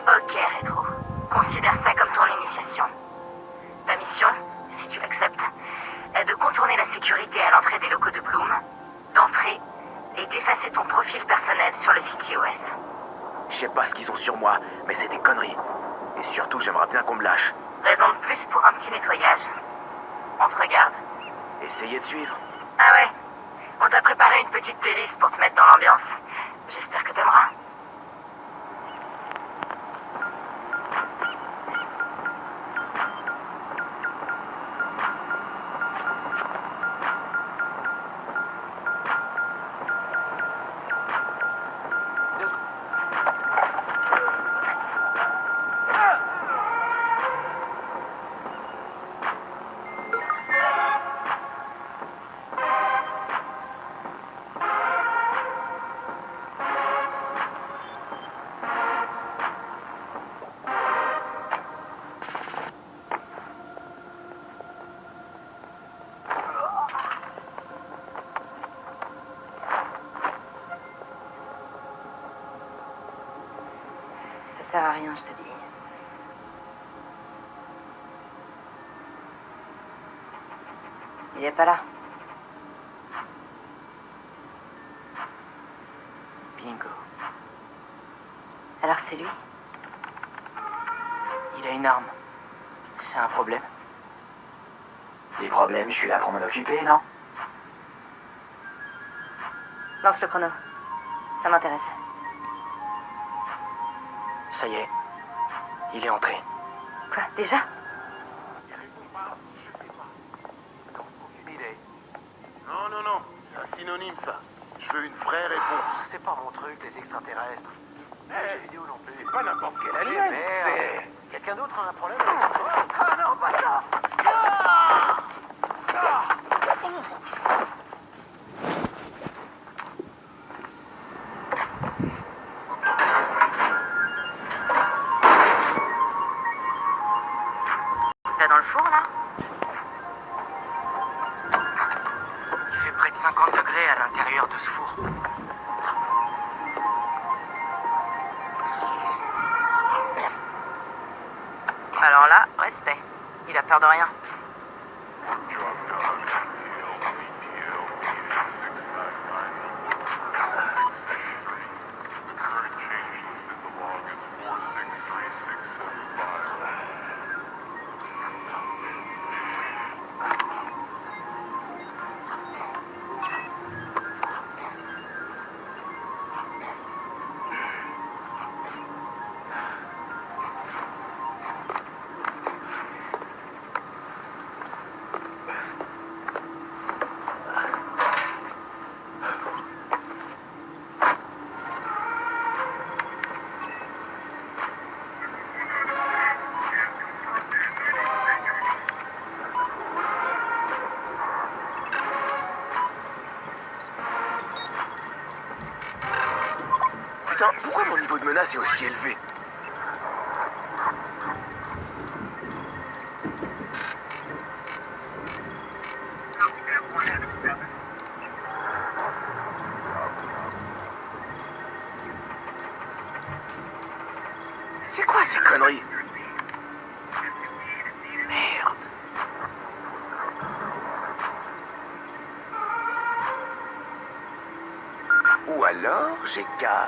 Ok, Rétro. Considère ça comme ton initiation. Ta mission, si tu l'acceptes, est de contourner la sécurité à l'entrée des locaux de Bloom, d'entrer et d'effacer ton profil personnel sur le site iOS. Je sais pas ce qu'ils ont sur moi, mais c'est des conneries. Et surtout, j'aimerais bien qu'on me lâche. Raison de plus pour un petit nettoyage. On te regarde. Essayez de suivre. Ah ouais. On t'a préparé une petite playlist pour te mettre dans l'ambiance. J'espère que t'aimeras. Ça sert à rien, je te dis. Il est pas là. Bingo. Alors c'est lui? Il a une arme. C'est un problème. Les problèmes, je suis là pour m'en occuper, non? Lance le chrono. Ça m'intéresse. Ça y est. Il est entré. Quoi, déjà? Aucune idée. Non, c'est un synonyme ça. Je veux une vraie réponse. C'est pas mon truc, les extraterrestres. Les jeux vidéo non plus. C'est pas n'importe quel alien. Merde. C'est... Quelqu'un d'autre a un problème avec ça? Ah non, pas ça! Là dans le four, là? Il fait près de 50 degrés à l'intérieur de ce four. Alors là, respect. Il a peur de rien. Putain, pourquoi mon niveau de menace est aussi élevé? C'est quoi ces conneries? Merde. Ou alors, j'ai qu'à...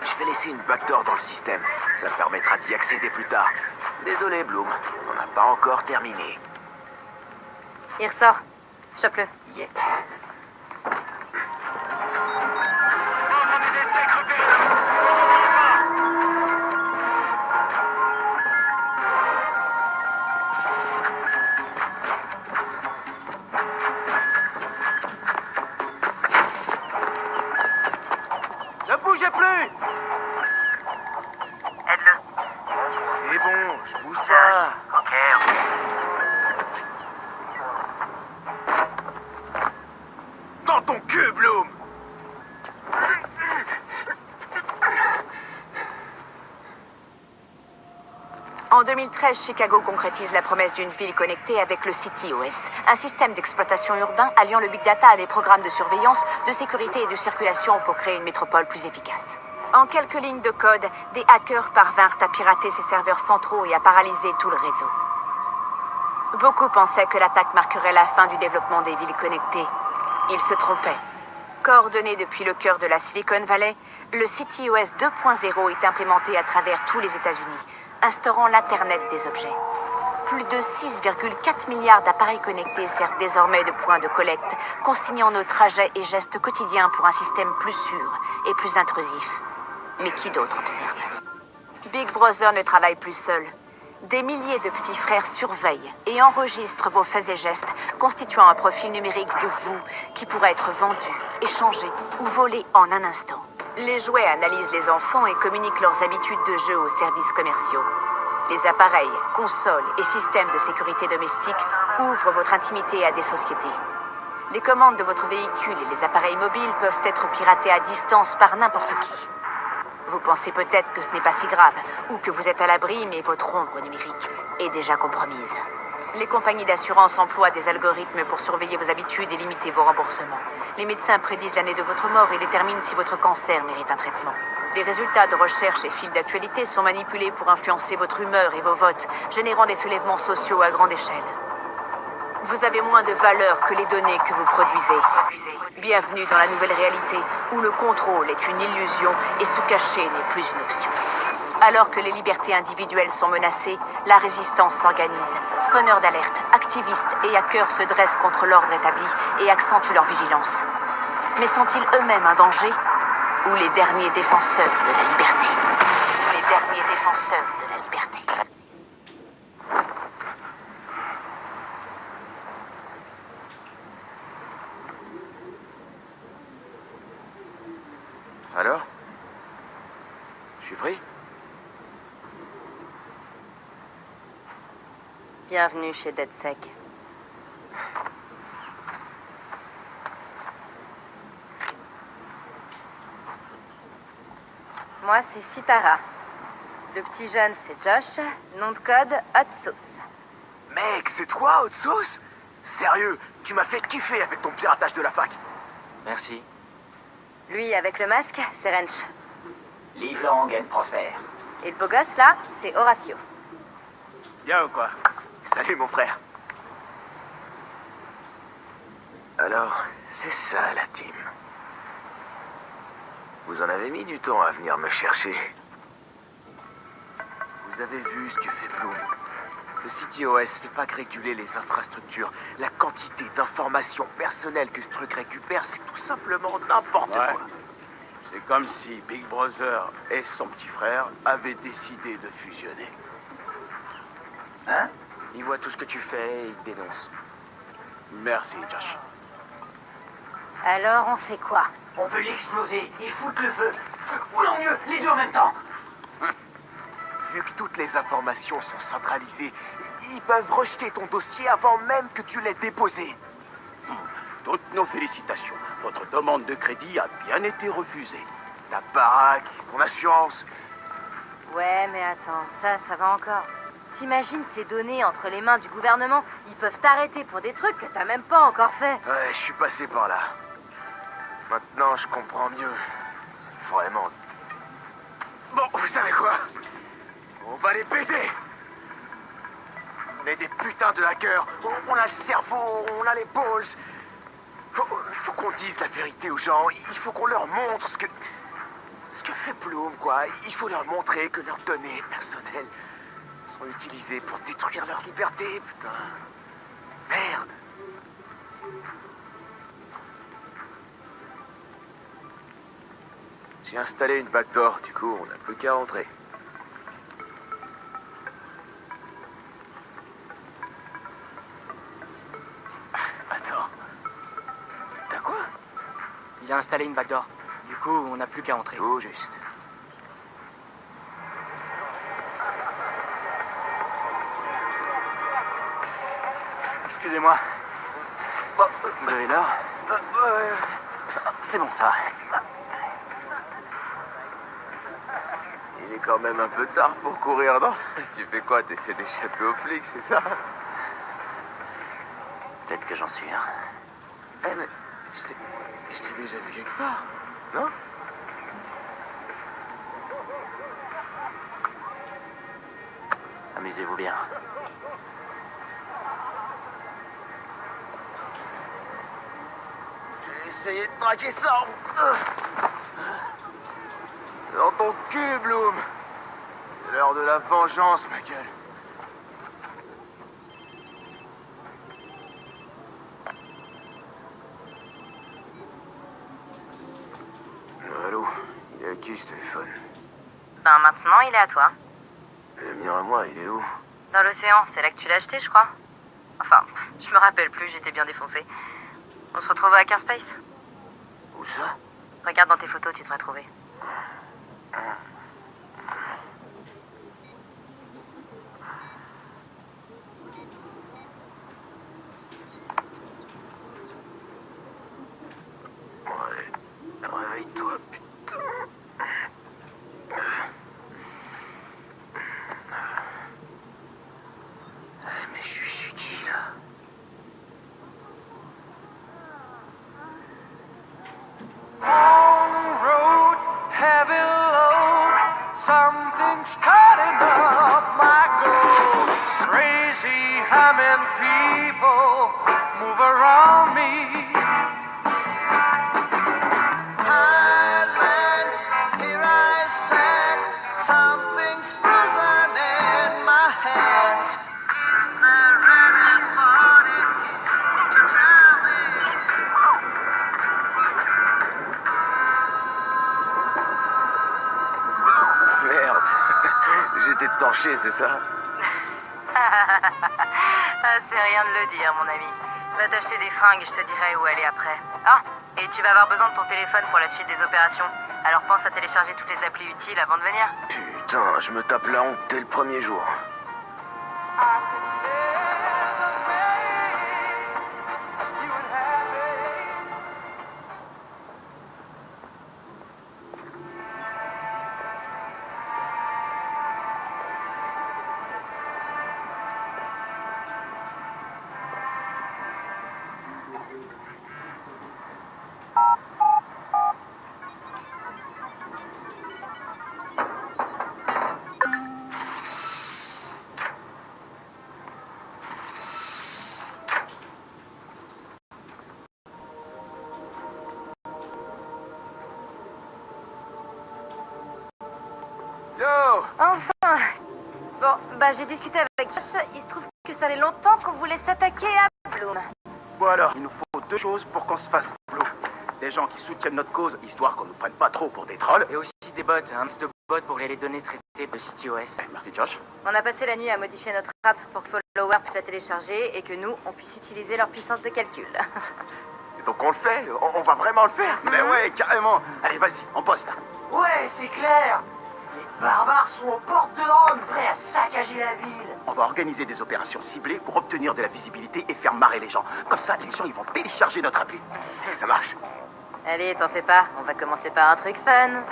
Je vais laisser une backdoor dans le système. Ça me permettra d'y accéder plus tard. Désolé, Bloom. On n'a pas encore terminé. Il ressort. Chope-le. Yeah. Ne bougez plus! Aide-le. je bouge pas. Ok. Dans ton cul, Bloom! En 2013, Chicago concrétise la promesse d'une ville connectée avec le CityOS, un système d'exploitation urbain alliant le big data à des programmes de surveillance, de sécurité et de circulation pour créer une métropole plus efficace. En quelques lignes de code, des hackers parvinrent à pirater ces serveurs centraux et à paralyser tout le réseau. Beaucoup pensaient que l'attaque marquerait la fin du développement des villes connectées. Ils se trompaient. Coordonné depuis le cœur de la Silicon Valley, le CityOS 2.0 est implémenté à travers tous les États-Unis, instaurant l'Internet des objets. Plus de 6,4 milliards d'appareils connectés servent désormais de point de collecte, consignant nos trajets et gestes quotidiens pour un système plus sûr et plus intrusif. Mais qui d'autre observe? Big Brother ne travaille plus seul. Des milliers de petits frères surveillent et enregistrent vos faits et gestes, constituant un profil numérique de vous qui pourra être vendu, échangé ou volé en un instant. Les jouets analysent les enfants et communiquent leurs habitudes de jeu aux services commerciaux. Les appareils, consoles et systèmes de sécurité domestique ouvrent votre intimité à des sociétés. Les commandes de votre véhicule et les appareils mobiles peuvent être piratés à distance par n'importe qui. Vous pensez peut-être que ce n'est pas si grave, ou que vous êtes à l'abri, mais votre ombre numérique est déjà compromise. Les compagnies d'assurance emploient des algorithmes pour surveiller vos habitudes et limiter vos remboursements. Les médecins prédisent l'année de votre mort et déterminent si votre cancer mérite un traitement. Les résultats de recherche et fils d'actualité sont manipulés pour influencer votre humeur et vos votes, générant des soulèvements sociaux à grande échelle. Vous avez moins de valeur que les données que vous produisez. Bienvenue dans la nouvelle réalité, où le contrôle est une illusion et se cacher n'est plus une option. Alors que les libertés individuelles sont menacées, la résistance s'organise. Sonneurs d'alerte, activistes et hackers se dressent contre l'ordre établi et accentuent leur vigilance. Mais sont-ils eux-mêmes un danger? Ou les derniers défenseurs de la liberté? Les derniers défenseurs de la liberté. Alors? Je suis pris? Bienvenue chez DeadSec. Moi, c'est Sitara. Le petit jeune, c'est Josh. Nom de code, Hot Sauce. Mec, c'est toi, Hot Sauce? Sérieux, tu m'as fait kiffer avec ton piratage de la fac. Merci. Lui, avec le masque, c'est Wrench. Live long and prospère. Et le beau gosse, là, c'est Horatio. Bien ou quoi? Salut, mon frère. Alors, c'est ça, la team. Vous en avez mis du temps à venir me chercher. Vous avez vu ce que fait Bloom. Le CityOS fait pas que réguler les infrastructures. La quantité d'informations personnelles que ce truc récupère, c'est tout simplement n'importe Ouais. quoi. C'est comme si Big Brother et son petit frère avaient décidé de fusionner. Hein? Il voit tout ce que tu fais et il te dénonce. Merci, Josh. Alors, on fait quoi? On peut l'exploser et foutre le feu. Ou non mieux, les deux en même temps. Vu que toutes les informations sont centralisées, ils peuvent rejeter ton dossier avant même que tu l'aies déposé. Toutes nos félicitations. Votre demande de crédit a bien été refusée. Ta baraque, ton assurance. Ouais, mais attends, ça va encore. T'imagines ces données entre les mains du gouvernement? Ils peuvent t'arrêter pour des trucs que t'as même pas encore fait. Ouais, je suis passé par là. Maintenant, je comprends mieux. C'est vraiment... Bon, vous savez quoi? On va les baiser! On est des putains de hackers. On a le cerveau, on a les balls. Faut qu'on dise la vérité aux gens. Il faut qu'on leur montre ce que fait Bloom, quoi. Il faut leur montrer que leurs données personnelles sont utilisées pour détruire leur liberté, putain. Merde. J'ai installé une backdoor, du coup, on n'a plus qu'à rentrer. Attends. T'as quoi? Il a installé une backdoor. Du coup, on n'a plus qu'à entrer. Tout juste. Excusez-moi. Bon, vous avez l'heure? C'est bon, ça va. Il est quand même un peu tard pour courir, non? Tu fais quoi? T'essaies d'échapper aux flics, c'est ça? Peut-être que j'en suis un. Eh mais, je t'ai déjà vu quelque part, non? Amusez-vous bien. J'ai essayé de traquer ça. Dans ton cul, Bloom. C'est l'heure de la vengeance, ma gueule. Allô, il est à qui ce téléphone? Ben maintenant, il est à toi. Le mien à moi, il est où? Dans l'océan, c'est là que tu l'as acheté, je crois. Enfin, je me rappelle plus, j'étais bien défoncé. On se retrouve à Hackerspace. Où ça? Regarde dans tes photos, tu devrais trouver. Ouais, réveille-toi, putain. Mais je suis chez qui, là? Road, heavy load, something's cutting up my goal. Crazy humming people move around me. Island, here I stand, something's frozen in my hands. Is there anybody to tell me? Merde. J'étais tanché, c'est ça? Ah, c'est rien de le dire, mon ami. Va t'acheter des fringues et je te dirai où aller après. Ah, et tu vas avoir besoin de ton téléphone pour la suite des opérations. Alors pense à télécharger toutes les applis utiles avant de venir. Putain, je me tape la honte dès le premier jour. Yo! Enfin. Bon, bah j'ai discuté avec Josh. Il se trouve que ça fait longtemps qu'on voulait s'attaquer à Bloom. Bon alors, il nous faut deux choses pour qu'on se fasse blou. Des gens qui soutiennent notre cause, histoire qu'on nous prenne pas trop pour des trolls. Et aussi des bots, un max de bots pour les données traitées de CityOS. Merci Josh. On a passé la nuit à modifier notre app pour que Follower puisse la télécharger et que nous, on puisse utiliser leur puissance de calcul. Donc on le fait? On va vraiment le faire? Mais ouais, carrément. Allez, vas-y, on poste là. Ouais, c'est clair. Les barbares sont aux portes de Rome, prêts à saccager la ville. On va organiser des opérations ciblées pour obtenir de la visibilité et faire marrer les gens. Comme ça, les gens, ils vont télécharger notre appli. Ça marche. Allez, t'en fais pas, on va commencer par un truc fun.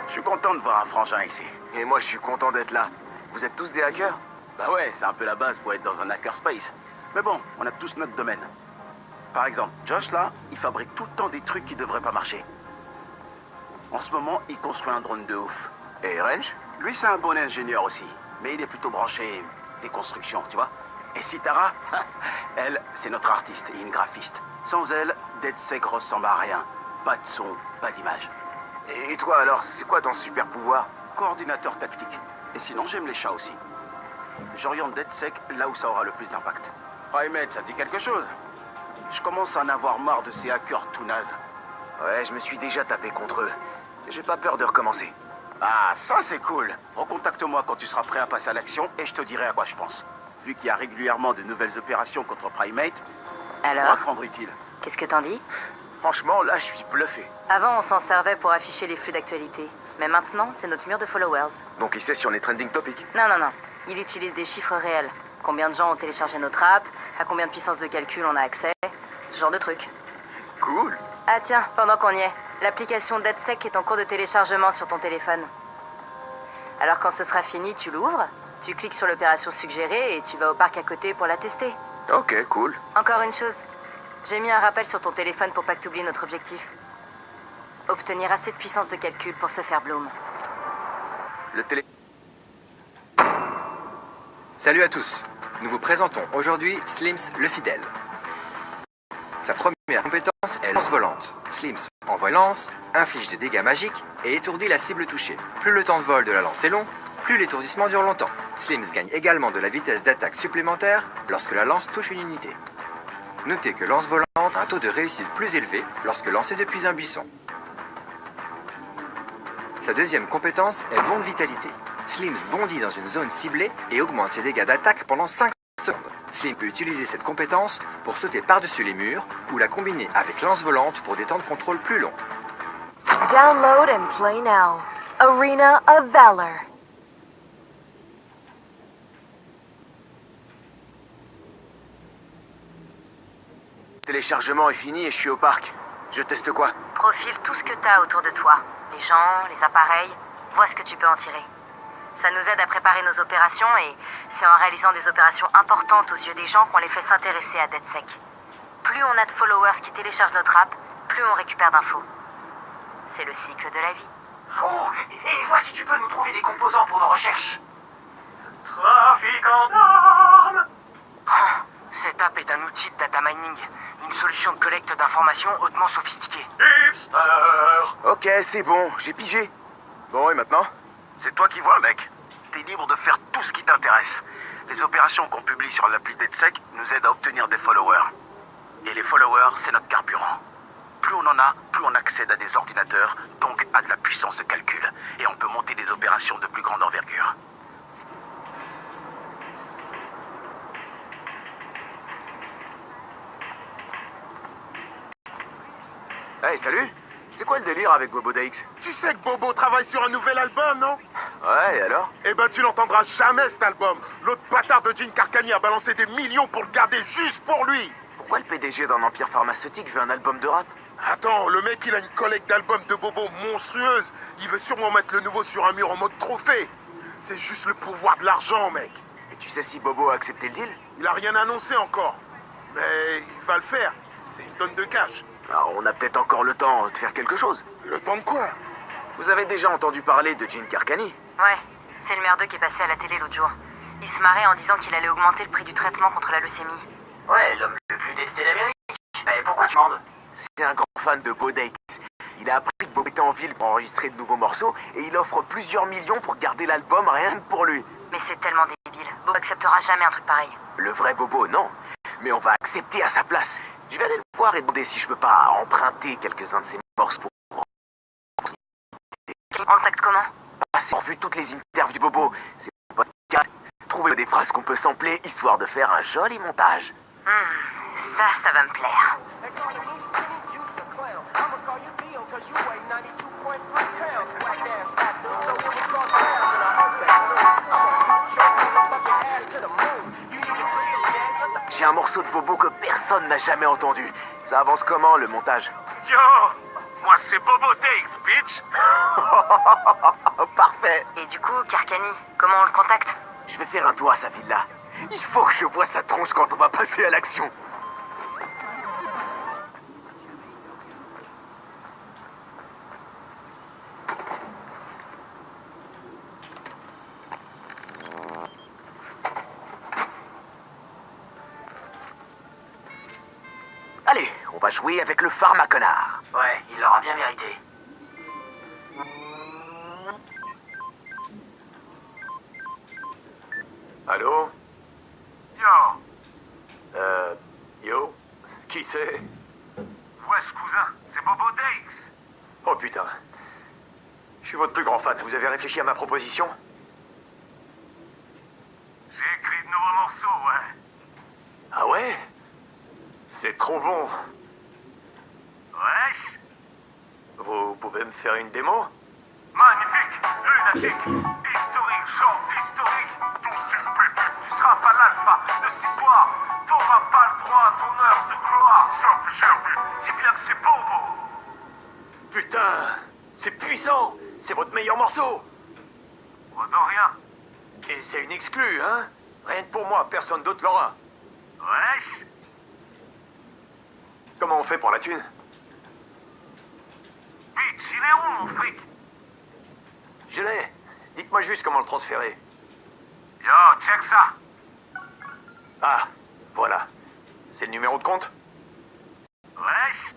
Je suis content de voir un frangin ici. Et moi, je suis content d'être là. Vous êtes tous des hackers? Bah ouais, c'est un peu la base pour être dans un hackerspace. Mais bon, on a tous notre domaine. Par exemple, Josh là, il fabrique tout le temps des trucs qui devraient pas marcher. En ce moment, il construit un drone de ouf. Et Range? Lui, c'est un bon ingénieur aussi, mais il est plutôt branché des constructions, tu vois. Et Sitara, elle, c'est notre artiste et une graphiste. Sans elle, DeadSec ressemble à rien. Pas de son, pas d'image. Et toi alors, c'est quoi ton super pouvoir? Coordinateur tactique. Et sinon, j'aime les chats aussi. J'oriente DeadSec là où ça aura le plus d'impact. Primate, ça te dit quelque chose? Je commence à en avoir marre de ces hackers tout nazes. Ouais, je me suis déjà tapé contre eux. J'ai pas peur de recommencer. Ah, ça c'est cool. Recontacte-moi quand tu seras prêt à passer à l'action et je te dirai à quoi je pense. Vu qu'il y a régulièrement de nouvelles opérations contre Primate, Alors, te rendre utile. qu'est-ce que t'en dis? Franchement, là, je suis bluffé. Avant, on s'en servait pour afficher les flux d'actualité. Mais maintenant, c'est notre mur de followers. Donc il sait si on est trending topic. Non, non, non. Il utilise des chiffres réels. Combien de gens ont téléchargé notre app, à combien de puissance de calcul on a accès, ce genre de trucs. Cool. Ah tiens, pendant qu'on y est, l'application DeadSec est en cours de téléchargement sur ton téléphone. Alors quand ce sera fini, tu l'ouvres, tu cliques sur l'opération suggérée et tu vas au parc à côté pour la tester. Ok, cool. Encore une chose, j'ai mis un rappel sur ton téléphone pour pas que t'oublies notre objectif. Obtenir assez de puissance de calcul pour se faire Bloom. Le télé... Salut à tous, nous vous présentons aujourd'hui Slims le Fidèle. Sa première compétence est lance volante. Slims envoie une lance, inflige des dégâts magiques et étourdit la cible touchée. Plus le temps de vol de la lance est long, plus l'étourdissement dure longtemps. Slims gagne également de la vitesse d'attaque supplémentaire lorsque la lance touche une unité. Notez que lance volante a un taux de réussite plus élevé lorsque lancée depuis un buisson. Sa deuxième compétence est bond de vitalité. Slims bondit dans une zone ciblée et augmente ses dégâts d'attaque pendant 5 secondes. Slim peut utiliser cette compétence pour sauter par-dessus les murs ou la combiner avec lance volante pour des temps de contrôle plus longs. Download and play now. Arena of Valor. Téléchargement est fini et je suis au parc. Je teste quoi? Profile tout ce que t'as autour de toi. Les gens, les appareils, vois ce que tu peux en tirer. Ça nous aide à préparer nos opérations et c'est en réalisant des opérations importantes aux yeux des gens qu'on les fait s'intéresser à DeadSec. Plus on a de followers qui téléchargent notre app, plus on récupère d'infos. C'est le cycle de la vie. Oh, et vois si tu peux nous trouver des composants pour nos recherches. Trafiquant d'armes. Cette app est un outil de data mining, une solution de collecte d'informations hautement sophistiquée. Hipster. Ok, c'est bon, j'ai pigé. Bon, et maintenant? C'est toi qui vois, mec. T'es libre de faire tout ce qui t'intéresse. Les opérations qu'on publie sur l'appli DeadSec nous aident à obtenir des followers. Et les followers, c'est notre carburant. Plus on en a, plus on accède à des ordinateurs, donc à de la puissance de calcul. Et on peut monter des opérations de plus grande envergure. Hey, salut! C'est quoi le délire avec Bobo DX? Tu sais que Bobo travaille sur un nouvel album, non? Ouais, et alors? Eh ben, tu l'entendras jamais, cet album. L'autre bâtard de Gene Carcani a balancé des millions pour le garder juste pour lui. Pourquoi le PDG d'un empire pharmaceutique veut un album de rap? Attends, le mec, il a une collecte d'albums de Bobo monstrueuse. Il veut sûrement mettre le nouveau sur un mur en mode trophée. C'est juste le pouvoir de l'argent, mec. Et tu sais si Bobo a accepté le deal? Il a rien annoncé encore. Mais il va le faire. C'est une tonne de cash. Alors, on a peut-être encore le temps de faire quelque chose. Le temps de quoi? Vous avez déjà entendu parler de Gene Carcani? Ouais, c'est le merdeux qui est passé à la télé l'autre jour. Il se marrait en disant qu'il allait augmenter le prix du traitement contre la leucémie. Ouais, l'homme le plus testé d'Amérique. Mais pourquoi tu demandes? C'est un grand fan de Bo DX. Il a appris que Bobo était en ville pour enregistrer de nouveaux morceaux et il offre plusieurs millions pour garder l'album rien que pour lui. Mais c'est tellement débile. Bob acceptera jamais un truc pareil. Le vrai Bobo, non. Mais on va accepter à sa place. Je vais aller le voir et demander si je peux pas emprunter quelques-uns de ses morceaux pour On le tacte comment? passer en revue toutes les interviews du Bobo. C'est pas trouver des phrases qu'on peut sampler histoire de faire un joli montage. Ça va me plaire. J'ai un morceau de Bobo que personne n'a jamais entendu. Ça avance comment, le montage? Yo, moi c'est Bobo DX, bitch. Parfait. Et du coup, Carcani, comment on le contacte? Je vais faire un tour à sa villa. Il faut que je voie sa tronche quand on va passer à l'action. Allez, on va jouer avec le pharmaconnard. Ouais, il l'aura bien mérité. Allô? Yo, Yo? Qui c'est? West cousin, c'est Bobo DX. Oh putain. Je suis votre plus grand fan. Vous avez réfléchi à ma proposition? J'ai écrit de nouveaux morceaux, ouais. Ah ouais? C'est trop bon. Wesh, Vous pouvez me faire une démo? magnifique, lunatique, historique, genre historique. Ton style pété, tu seras pas l'alpha de cette histoire. T'auras pas le droit à ton heure de gloire. Dis bien que c'est Bobo. Putain, c'est puissant. C'est votre meilleur morceau. De rien. Et c'est une exclue, hein? Rien que pour moi, personne d'autre l'aura. Wesh. Comment on fait pour la thune? Bitch, il est où mon fric? Je l'ai. Dites-moi juste comment le transférer. Yo, check ça. Ah, voilà. C'est le numéro de compte? Wesh.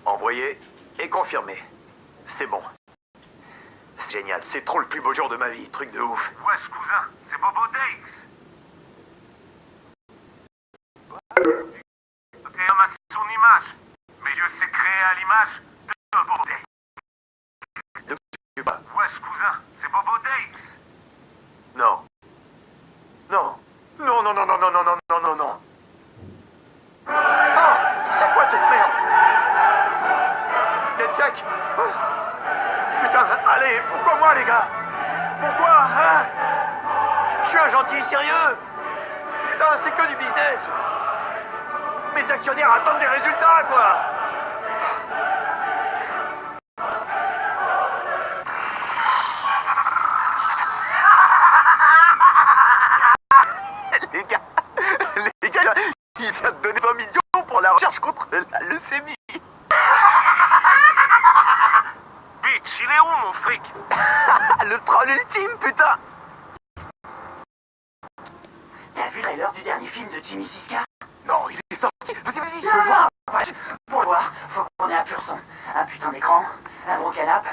Envoyé et confirmé. C'est bon. C'est génial, c'est trop le plus beau jour de ma vie, truc de ouf. Wesh, cousin, c'est Bobo Dax. Ok, on a son image, mais je sais créer à l'image de Bobo Dax. Wesh, cousin, c'est Bobo Dax. Non. Non. Non, non, non, non, non, non, non, non, non, non. Oh, c'est quoi cette merde? Deadsec? Putain, allez, pourquoi moi, les gars? Pourquoi, hein? Je suis un gentil sérieux. Putain, c'est que du business. Mes actionnaires attendent des résultats, quoi. Les gars, il vient de donner 20 millions pour la recherche contre la leucémie. Bitch, il est où mon fric? Le troll ultime, putain. T'as vu le trailer du dernier film de Jimmy Siska? Non, il est sorti. Vas-y, Je veux le voir. Pour le voir, faut qu'on ait un pur son, un putain d'écran, un gros canapé,